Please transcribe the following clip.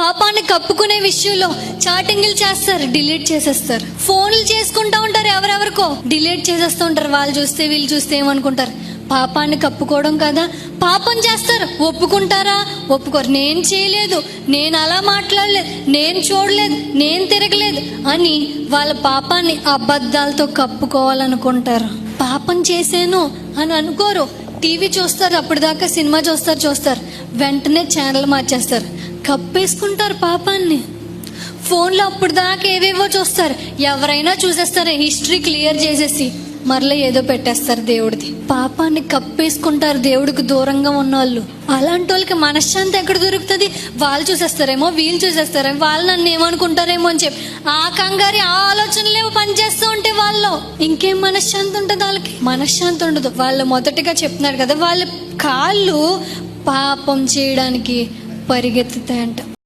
పాపాన్ని కప్పుకునే విషయంలో చాటింగ్లు చేస్తారు, డిలీట్ చేసేస్తారు. ఫోన్లు చేసుకుంటా ఉంటారు, ఎవరెవరికో డిలీట్ చేసేస్తూ ఉంటారు. వాళ్ళు చూస్తే వీళ్ళు చూస్తే ఏమనుకుంటారు. పాపాన్ని కప్పుకోవడం కదా. పాపం చేస్తారు, ఒప్పుకుంటారా? ఒప్పుకోరు. నేను చేయలేదు, నేను అలా మాట్లాడలేదు, నేను చూడలేదు, నేను తిరగలేదు అని వాళ్ళ పాపాన్ని అబద్ధాలతో కప్పుకోవాలనుకుంటారు. పాపం చేశాను అని అనుకోరు. టీవీ చూస్తారు, అప్పటిదాకా సినిమా చూస్తారు, వెంటనే ఛానల్ మార్చేస్తారు, కప్పేసుకుంటారు పాపాన్ని. ఫోన్లో అప్పుడు దాకా ఏవేవో చూస్తారు, ఎవరైనా చూసేస్తారు, హిస్టరీ క్లియర్ చేసేసి మరలా ఏదో పెట్టేస్తారు దేవుడిది. పాపాన్ని కప్పేసుకుంటారు దేవుడికి దూరంగా ఉన్న వాళ్ళు. అలాంటి వాళ్ళకి మనశ్శాంతి ఎక్కడ దొరుకుతుంది? వాళ్ళు చూసేస్తారేమో, వీళ్ళు చూసేస్తారేమో, వాళ్ళు నన్ను ఏమనుకుంటారేమో అని చెప్పి ఆ కంగారి ఆ ఆలోచనలేమో పనిచేస్తూ ఉంటే వాళ్ళు ఇంకేం మనశ్శాంతి ఉంటుంది? వాళ్ళకి మనశ్శాంతి ఉండదు. వాళ్ళు మొదటగా చెప్తున్నారు కదా, వాళ్ళ కాళ్ళు పాపం చేయడానికి పరిగెత్తుతాయంట.